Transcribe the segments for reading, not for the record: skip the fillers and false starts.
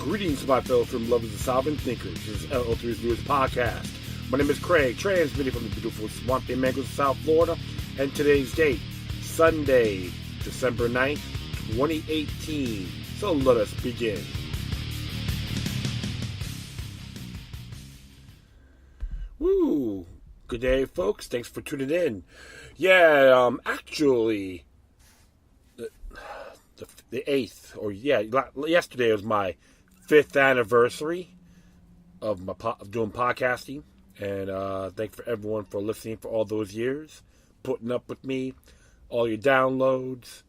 Greetings, my fellow film lovers and sovereign thinkers. This is LO3's newest podcast. My name is Craig, transmitting from the beautiful swampy mangoes of South Florida, and today's date, Sunday, December 9th, 2018. So let us begin. Woo! Good day, folks. Thanks for tuning in. Yeah, actually, the 8th, or yesterday was my 5th anniversary of doing podcasting, and thanks for everyone for listening for all those years, putting up with me, all your downloads,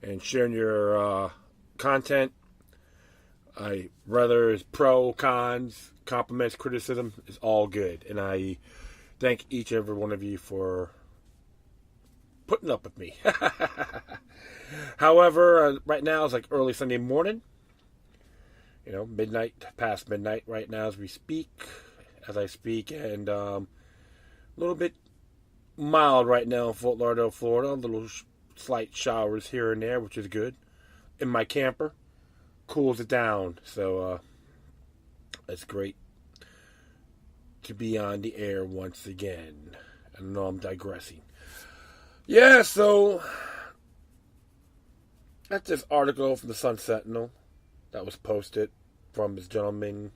and sharing your content. Whether it's pro, cons, compliments, criticism, is all good, and I thank each and every one of you for putting up with me. However, right now it's like early Sunday morning. Past midnight right now as I speak, and a little bit mild right now in Fort Lauderdale, Florida. Little slight showers here and there, which is good. In my camper, cools it down, so it's great to be on the air once again. I know I'm digressing. Yeah, so that's this article from the Sun Sentinel that was posted from this gentleman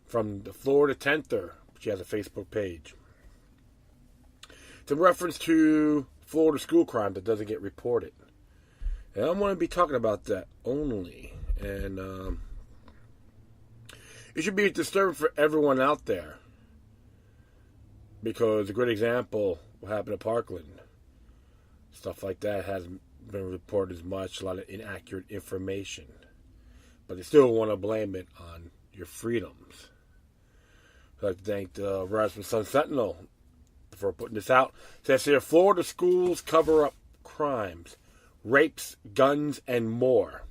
from the Florida Tenther, which has a Facebook page. It's a reference to Florida school crime that doesn't get reported. And I'm going to be talking about that only. And it should be disturbing for everyone out there, because a great example what happened at Parkland. Stuff like that hasn't been reported as much, a lot of inaccurate information. But they still want to blame it on your freedoms. I'd like to thank the Remastered Sun Sentinel for putting this out. It says here, Florida schools cover up crimes, rapes, guns, and more.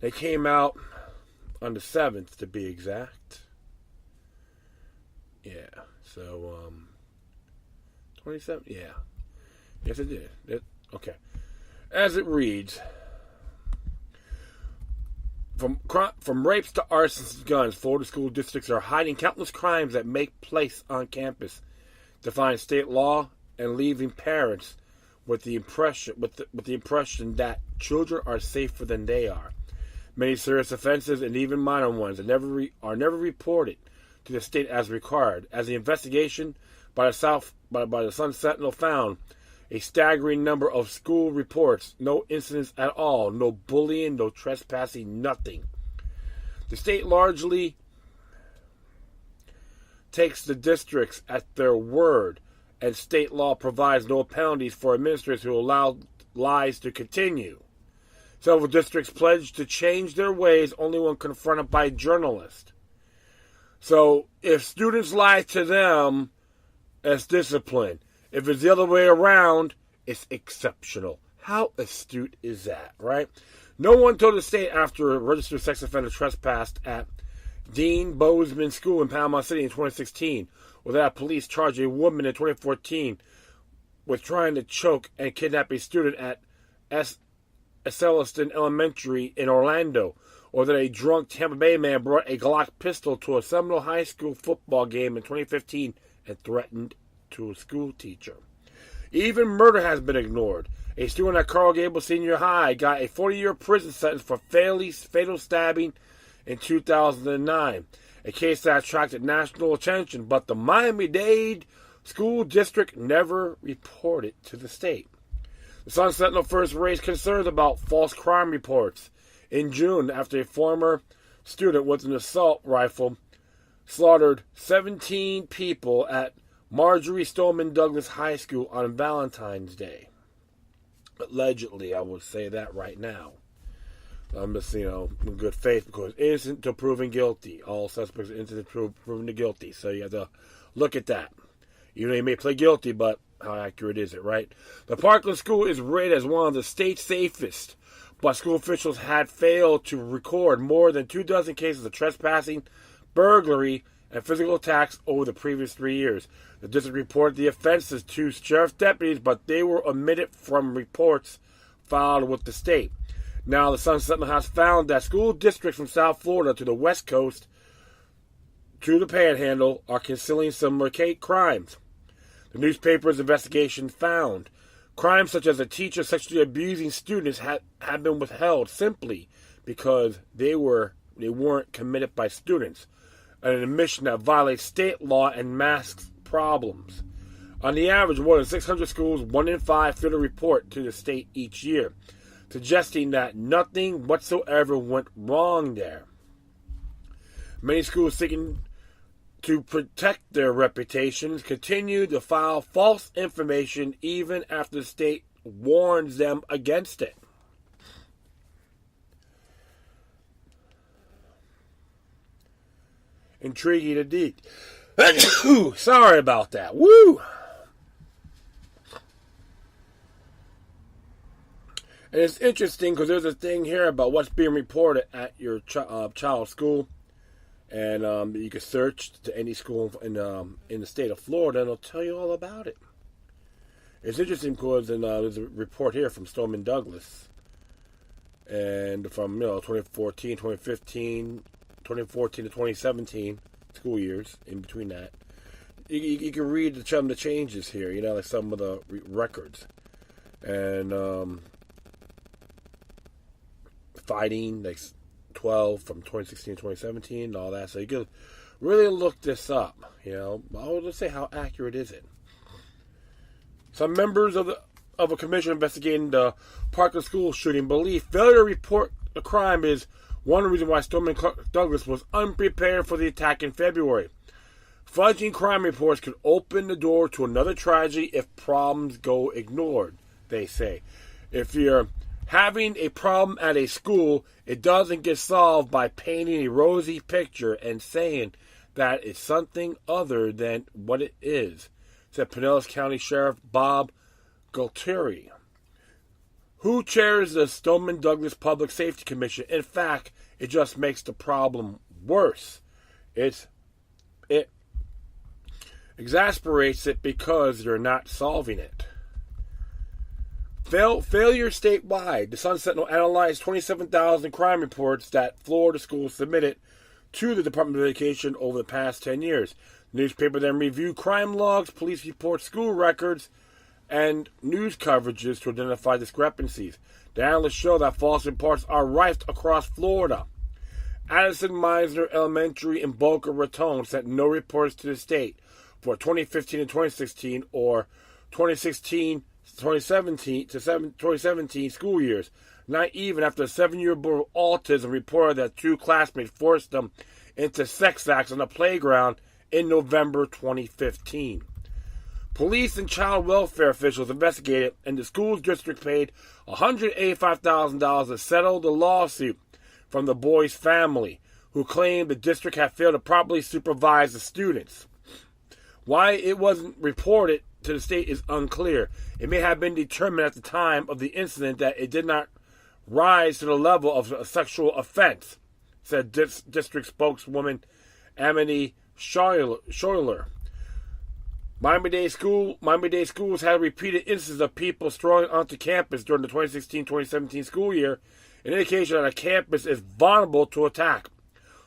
They came out on the 7th, to be exact. Yeah, so, 27th? Yeah. Yes, it did. Okay. As it reads, from rapes to arsons to guns, Florida school districts are hiding countless crimes that make place on campus, defying state law and leaving parents with the impression that children are safer than they are. Many serious offenses and even minor ones are never reported to the state as required. As the investigation by the Sun Sentinel found, a staggering number of school reports, no incidents at all, no bullying, no trespassing, nothing. The state largely takes the districts at their word, and state law provides no penalties for administrators who allow lies to continue. Several districts pledged to change their ways only when confronted by journalists. So, if students lie to them, it's discipline. If it's the other way around, it's exceptional. How astute is that, right? No one told the state after a registered sex offender trespassed at Dean Bozeman School in Panama City in 2016, or that police charged a woman in 2014 with trying to choke and kidnap a student at Celestin Elementary in Orlando, or that a drunk Tampa Bay man brought a Glock pistol to a Seminole High School football game in 2015 and threatened to a school teacher. Even murder has been ignored. A student at Carl Gable Senior High got a 40-year prison sentence for fatal stabbing in 2009, a case that attracted national attention, but the Miami-Dade School District never reported to the state. The Sun Sentinel first raised concerns about false crime reports in June after a former student with an assault rifle slaughtered 17 people at Marjorie Stoneman Douglas High School on Valentine's Day. Allegedly, I will say that right now. I'm just, in good faith, because innocent till proven guilty. All suspects are innocent till proven guilty. So you have to look at that. You may play guilty, but how accurate is it, right? The Parkland School is rated as one of the state's safest, but school officials had failed to record more than 24 cases of trespassing, burglary, and physical attacks over the previous 3 years. The district reported the offenses to sheriff's deputies, but they were omitted from reports filed with the state. Now, the Sun Sentinel has found that school districts from South Florida to the West Coast to the Panhandle are concealing similar crimes. The newspaper's investigation found crimes such as a teacher sexually abusing students had been withheld simply because they weren't committed by students, an admission that violates state law and masks problems. On the average, more than 600 schools, 1 in 5, fill a report to the state each year, suggesting that nothing whatsoever went wrong there. Many schools seeking to protect their reputations continue to file false information even after the state warns them against it. Intriguing indeed. Sorry about that. Woo! And it's interesting because there's a thing here about what's being reported at your child's school. And you can search to any school in the state of Florida, and it'll tell you all about it. It's interesting because there's a report here from Stoneman Douglas, and from 2014, 2015, 2014 to 2017 school years. In between that, you can read some of the changes here. Like some of the records, and fighting like 12 from 2016 to 2017 and all that. So you can really look this up. Let's say, how accurate is it? Some members of a commission investigating the Parker school shooting believe failure to report the crime is one reason why Stoneman Douglas was unprepared for the attack in February. Fudging crime reports could open the door to another tragedy if problems go ignored, they say. If you're having a problem at a school, it doesn't get solved by painting a rosy picture and saying that it's something other than what it is, said Pinellas County Sheriff Bob Gualtieri, who chairs the Stoneman Douglas Public Safety Commission. In fact, it just makes the problem worse. It exasperates it because they're not solving it. Failure statewide. The Sun Sentinel analyzed 27,000 crime reports that Florida schools submitted to the Department of Education over the past 10 years. The newspaper then reviewed crime logs, police reports, school records, and news coverages to identify discrepancies. The analysts show that false reports are rife across Florida. Addison Meisner Elementary in Boca Raton sent no reports to the state for 2015 and 2016 or 2017 school years, not even after a 7-year boy with autism reported that 2 classmates forced them into sex acts on the playground in November 2015. Police and child welfare officials investigated, and the school district paid $185,000 to settle the lawsuit from the boy's family, who claimed the district had failed to properly supervise the students. Why it wasn't reported to the state is unclear. It may have been determined at the time of the incident that it did not rise to the level of a sexual offense, said district spokeswoman Amity Schuyler. Miami-Dade schools had repeated instances of people strolling onto campus during the 2016-2017 school year, an indication that a campus is vulnerable to attack.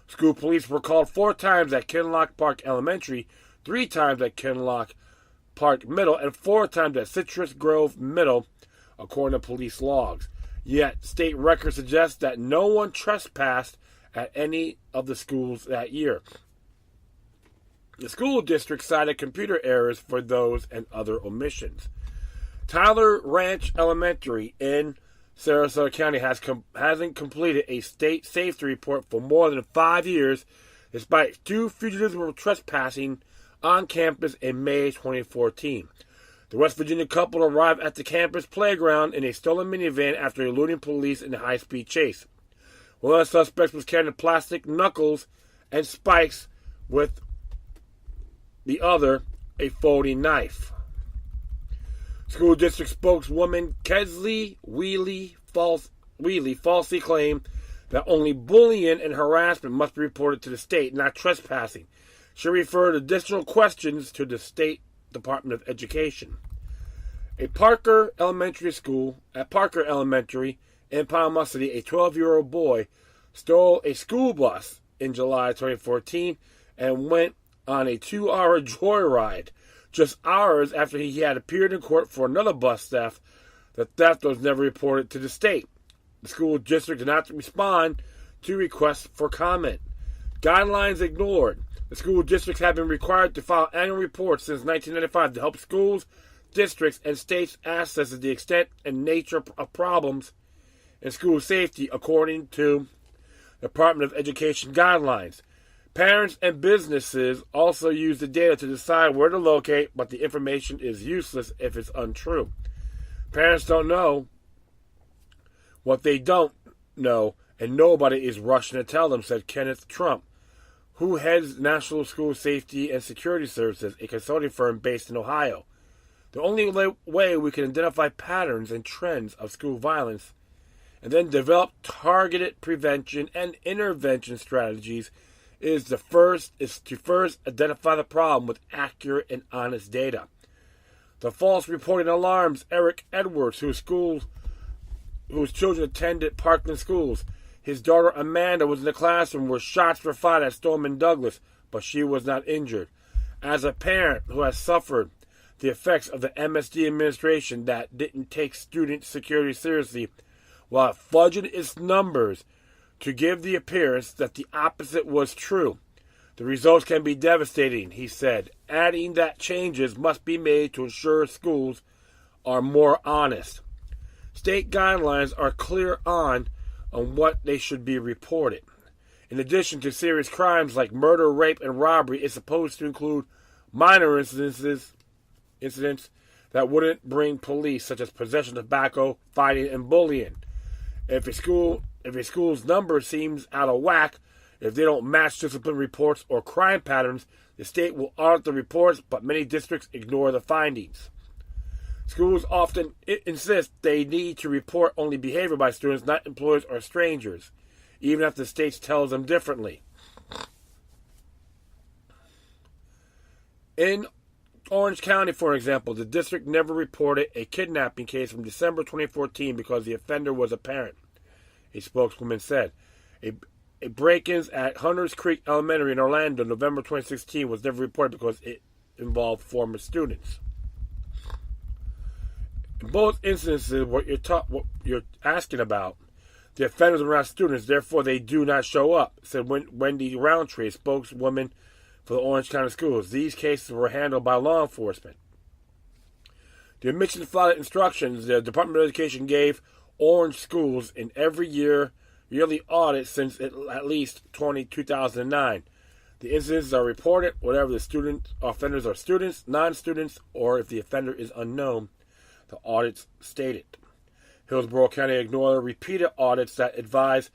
School police were called 4 times at Kinloch Park Elementary, 3 times at Kinloch Park Middle, and 4 times at Citrus Grove Middle, according to police logs. Yet, state records suggest that no one trespassed at any of the schools that year. The school district cited computer errors for those and other omissions. Tyler Ranch Elementary in Sarasota County hasn't completed a state safety report for more than 5 years, despite 2 fugitives were trespassing on campus in May 2014. The West Virginia couple arrived at the campus playground in a stolen minivan after eluding police in a high-speed chase. One of the suspects was carrying plastic knuckles and spikes, with the other a folding knife. School district spokeswoman Kesley Wheely falsely claimed that only bullying and harassment must be reported to the state, not trespassing. She referred additional questions to the State Department of Education. At Parker Elementary In Panama City, a 12-year-old boy stole a school bus in July 2014 and went on a 2-hour joyride just hours after he had appeared in court for another bus theft. The theft was never reported to the state. The school district did not respond to requests for comment. Guidelines ignored. The school districts have been required to file annual reports since 1995 to help schools, districts, and states assess the extent and nature of problems in school safety according to the Department of Education guidelines. Parents and businesses also use the data to decide where to locate, but the information is useless if it's untrue. Parents don't know what they don't know, and nobody is rushing to tell them, said Kenneth Trump, who heads National School Safety and Security Services, a consulting firm based in Ohio. The only way we can identify patterns and trends of school violence and then develop targeted prevention and intervention strategies is to first identify the problem with accurate and honest data. The false reporting alarms Eric Edwards, whose children attended Parkland schools. His daughter Amanda was in the classroom where shots were fired at Stoneman Douglas, but she was not injured. As a parent who has suffered the effects of the MSD administration that didn't take student security seriously, while it fudged its numbers to give the appearance that the opposite was true, the results can be devastating, he said, adding that changes must be made to ensure schools are more honest. State guidelines are clear on what they should be reported. In addition to serious crimes like murder, rape, and robbery, it's supposed to include minor incidents that wouldn't bring police, such as possession of tobacco, fighting, and bullying. If a school's number seems out of whack, if they don't match discipline reports or crime patterns, the state will audit the reports, but many districts ignore the findings. Schools often insist they need to report only behavior by students, not employees or strangers, even if the state tells them differently. In Orange County, for example, the district never reported a kidnapping case from December 2014 because the offender was a parent, a spokeswoman said. A break-ins at Hunters Creek Elementary in Orlando, November 2016, was never reported because it involved former students. In both instances, what you're asking about, the offenders were not students, therefore they do not show up, said Wendy Roundtree, a spokeswoman for the Orange County Schools. These cases were handled by law enforcement. The admissions flooded instructions the Department of Education gave Orange schools in every yearly audit since at least 2009. The incidents are reported, whether the offenders are students, non-students, or if the offender is unknown, the audits stated. Hillsborough County ignored repeated audits that advise,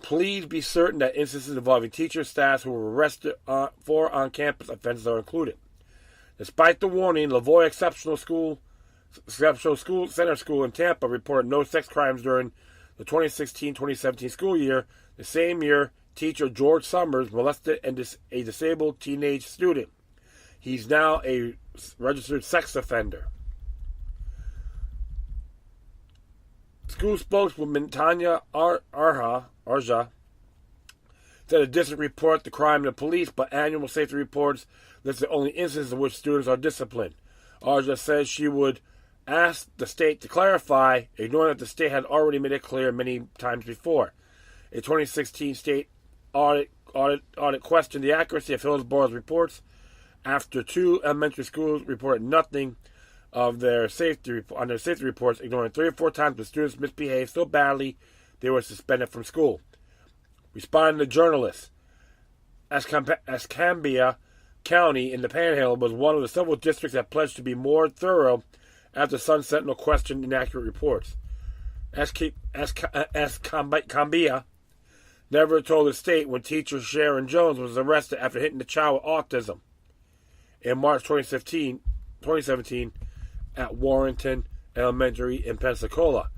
please be certain that instances involving teachers, staff who were arrested for on-campus offenses are included. Despite the warning, Lavoie Exceptional School Center School in Tampa reported no sex crimes during the 2016-2017 school year. The same year, teacher George Summers molested a disabled teenage student. He's now a registered sex offender. School spokeswoman Tanya Arja said a district report the crime to the police, but annual safety reports listed only instances in which students are disciplined. Arja says she would ask the state to clarify, ignoring that the state had already made it clear many times before. A 2016 state audit questioned the accuracy of Hillsborough's reports after 2 elementary schools reported nothing of their safety reports, ignoring 3 or 4 times when students misbehaved so badly they were suspended from school. Responding to journalists, Escambia County in the Panhandle was one of the several districts that pledged to be more thorough after Sun Sentinel questioned inaccurate reports. Escambia never told the state when teacher Sharon Jones was arrested after hitting the child with autism in March 2017 at Warrenton Elementary in Pensacola.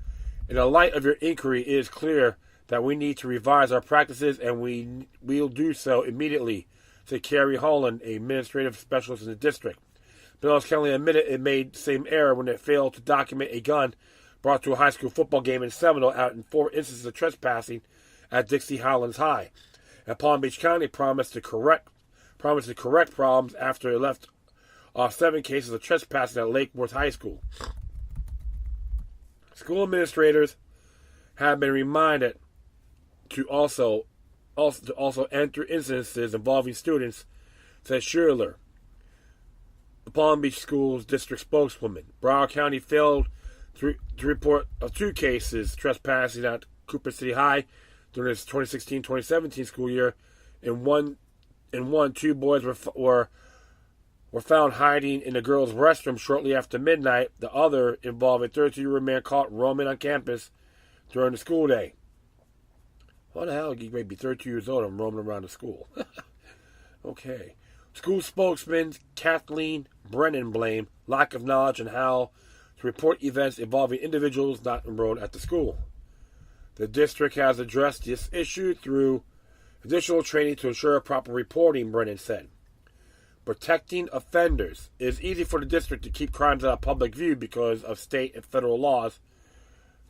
In the light of your inquiry, it is clear that we need to revise our practices, and we'll do so immediately, said Carrie Holland, a administrative specialist in the district. Pinellas County admitted it made the same error when it failed to document a gun brought to a high school football game in Seminole out in 4 instances of trespassing at Dixie Highlands High. And Palm Beach County promised to correct problems after it left off 7 cases of trespassing at Lake Worth High School. School administrators have been reminded to also enter incidences involving students, said Schuler, the Palm Beach Schools district spokeswoman. Broward County failed to report 2 cases trespassing at Cooper City High during its 2016-2017 school year. In one, 2 boys were found hiding in the girls' restroom shortly after midnight. The other involved a 32-year-old man caught roaming on campus during the school day. What the hell? You may be 32 years old and roaming around the school. Okay. School spokesman Kathleen Brennan blamed lack of knowledge on how to report events involving individuals not enrolled at the school. The district has addressed this issue through additional training to ensure proper reporting, Brennan said. Protecting offenders. It is easy for the district to keep crimes out of public view because of state and federal laws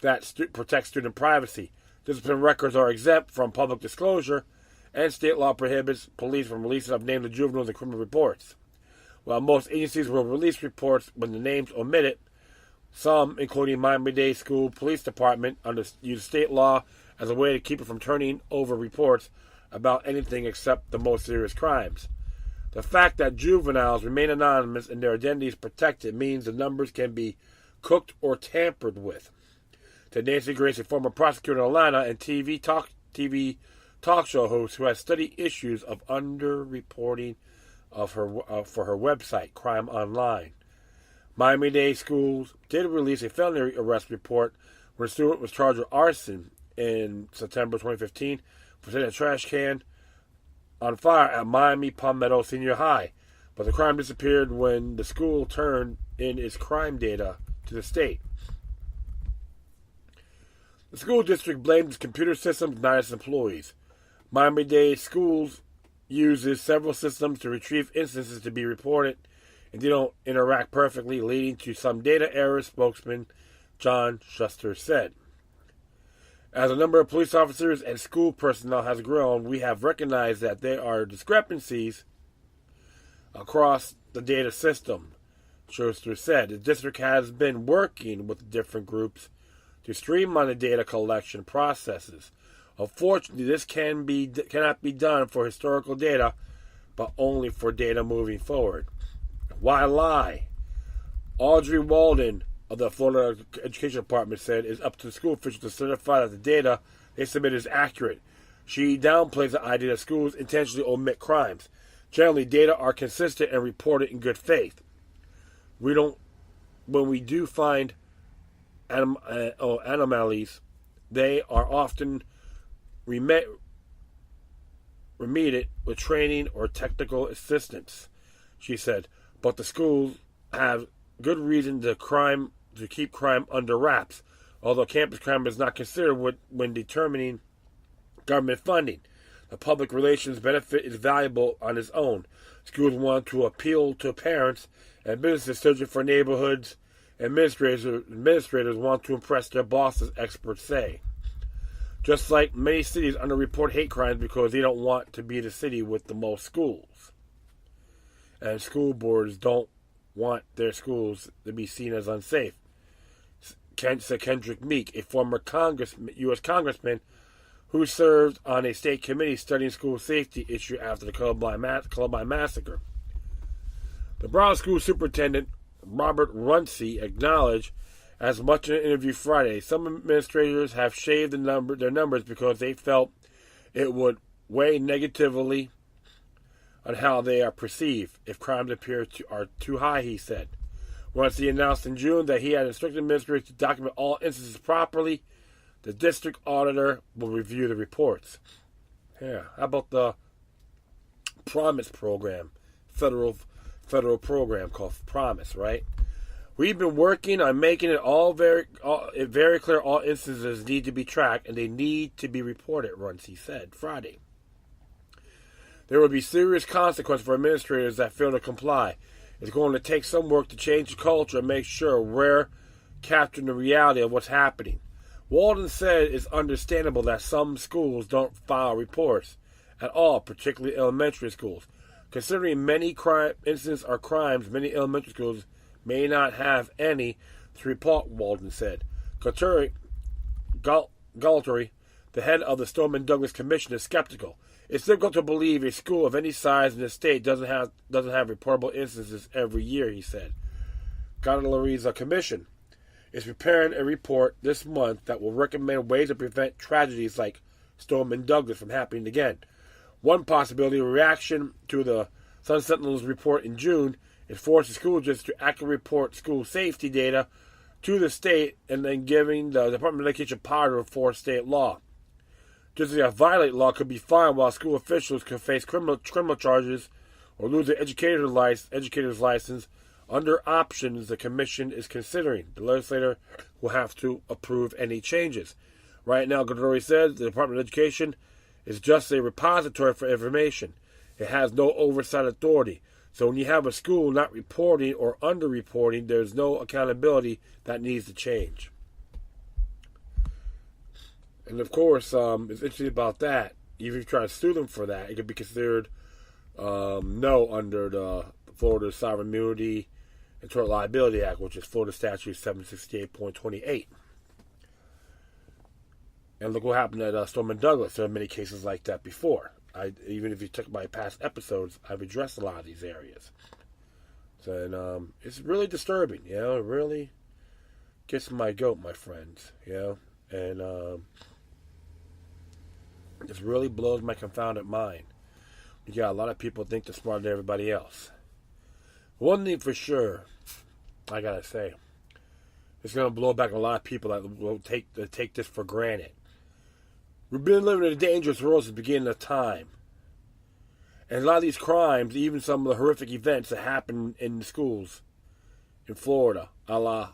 that protect student privacy. Discipline records are exempt from public disclosure, and state law prohibits police from releasing of names of juveniles in criminal reports. While most agencies will release reports when the name's omitted, some, including Miami-Dade School Police Department, use state law as a way to keep it from turning over reports about anything except the most serious crimes. The fact that juveniles remain anonymous and their identities protected means the numbers can be cooked or tampered with. To Nancy Grace, a former prosecutor in Atlanta and TV talk show host who has studied issues of underreporting for her website, Crime Online. Miami-Dade Schools did release a felony arrest report when a student was charged with arson in September 2015 for setting a trash can on fire at Miami Palmetto Senior High, but the crime disappeared when the school turned in its crime data to the state. The school district blamed its computer systems, not its employees. Miami-Dade Schools uses several systems to retrieve instances to be reported, and they don't interact perfectly, leading to some data errors, spokesman John Schuster said. As the number of police officers and school personnel has grown, we have recognized that there are discrepancies across the data system, Schuster said. The district has been working with different groups to streamline the data collection processes. Unfortunately, this cannot be done for historical data, but only for data moving forward. Why lie? Audrey Walden of the Florida Education Department said it's up to the school officials to certify that the data they submit is accurate. She downplays the idea that schools intentionally omit crimes. Generally, data are consistent and reported in good faith. When we do find anomalies, they are often remedied with training or technical assistance, she said. But the schools have good reason to keep crime under wraps, although campus crime is not considered when determining government funding. The public relations benefit is valuable on its own. Schools want to appeal to parents, and businesses searching for neighborhoods. Administrators want to impress their bosses, experts say. Just like many cities underreport hate crimes because they don't want to be the city with the most schools. And school boards don't want their schools to be seen as unsafe. Said Kendrick Meek, a former U.S. congressman who served on a state committee studying school safety issue after the Columbine massacre. The Brown School Superintendent, Robert Runcie, acknowledged as much in an interview Friday. Some administrators have shaved their numbers because they felt it would weigh negatively on how they are perceived if crimes are too high, he said. Runcie announced in June that he had instructed administrators to document all instances properly. The district auditor will review the reports. Yeah, how about the Promise program, federal program called Promise, right? We've been working on making it very clear all instances need to be tracked and they need to be reported, Runcie said Friday. There will be serious consequences for administrators that fail to comply. It's going to take some work to change the culture and make sure where capturing the reality of what's happening. Walden said it's understandable that some schools don't file reports at all, particularly elementary schools. Considering many crime incidents are crimes, many elementary schools may not have any to report, Walden said. Galtary, the head of the Stoneman Douglas Commission, is skeptical. It's difficult to believe a school of any size in the state doesn't have reportable instances every year, he said. Galtary's commission is preparing a report this month that will recommend ways to prevent tragedies like Stoneman Douglas from happening again. One possibility, a reaction to the Sun Sentinel's report in June, is forcing school districts to accurately report school safety data to the state and then giving the Department of Education power to enforce state law. Districts that violate law could be fined, while school officials could face criminal charges or lose their educator's license. Under options the commission is considering, the legislator will have to approve any changes. Right now, Galtary says the Department of Education is just a repository for information. It has no oversight authority. So when you have a school not reporting or underreporting, there's no accountability that needs to change. And of course, it's interesting about that. Even if you try to sue them for that, it could be considered no under the Florida Sovereign Immunity and Tort Liability Act, which is Florida Statute 768.28. And look what happened at Stoneman Douglas. There are many cases like that before. Even if you took my past episodes, I've addressed a lot of these areas. So, and it's really disturbing, you know. It really gets my goat, my friends, you know. And this really blows my confounded mind. You got a lot of people think they're smarter than everybody else. One thing for sure, I gotta say, it's gonna blow back a lot of people that will take this for granted. We've been living in a dangerous world since the beginning of time. And a lot of these crimes, even some of the horrific events that happen in the schools in Florida, a la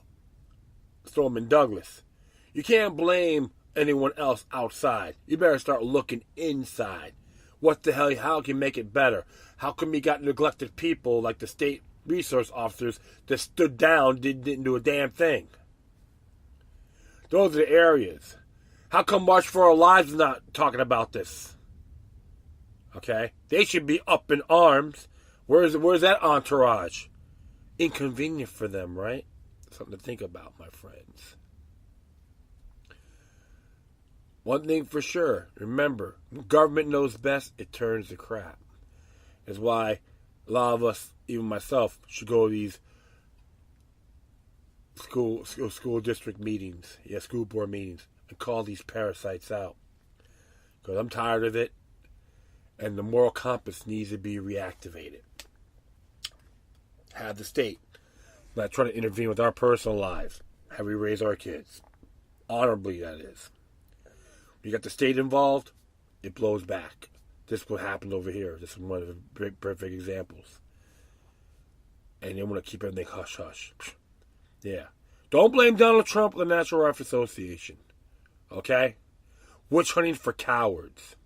Stoneman Douglas, you can't blame anyone else outside. You better start looking inside. What the hell? How can we make it better? How come we got neglected people like the state resource officers that stood down, didn't do a damn thing? Those are the areas. How come March for Our Lives is not talking about this? Okay? They should be up in arms. Where's that entourage? Inconvenient for them, right? Something to think about, my friends. One thing for sure, remember, when government knows best, it turns to crap. That's why a lot of us, even myself, should go to these school district meetings, school board meetings, and call these parasites out. Because I'm tired of it, and the moral compass needs to be reactivated. Have the state not try to intervene with our personal lives. How we raise our kids. Honorably, that is. You got the state involved, it blows back. This is what happened over here. This is one of the perfect examples. And they want to keep everything hush-hush. Yeah. Don't blame Donald Trump or the National Rifle Association. Okay? Witch hunting for cowards.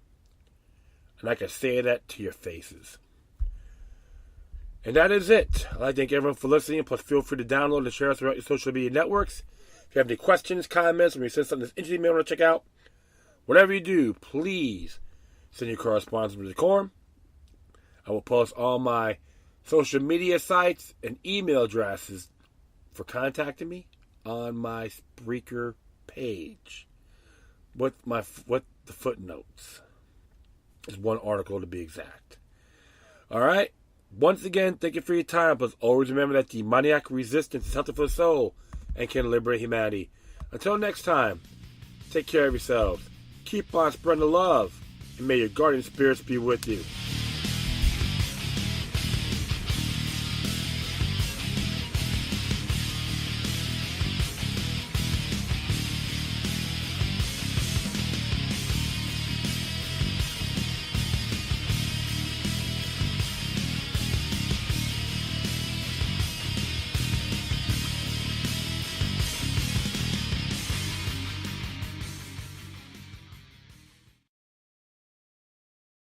And I can say that to your faces. And that is it. I'd like to thank everyone for listening. Plus, feel free to download and share us throughout your social media networks. If you have any questions, comments, or you send something that's interesting you want to check out, whatever you do, please send your correspondence to Decorum. I will post all my social media sites and email addresses for contacting me on my Spreaker page with the footnotes. There's one article to be exact. All right. Once again, thank you for your time. But always remember that demoniac resistance is healthy for the soul and can liberate humanity. Until next time, take care of yourselves. Keep on spreading the love, and may your guardian spirits be with you.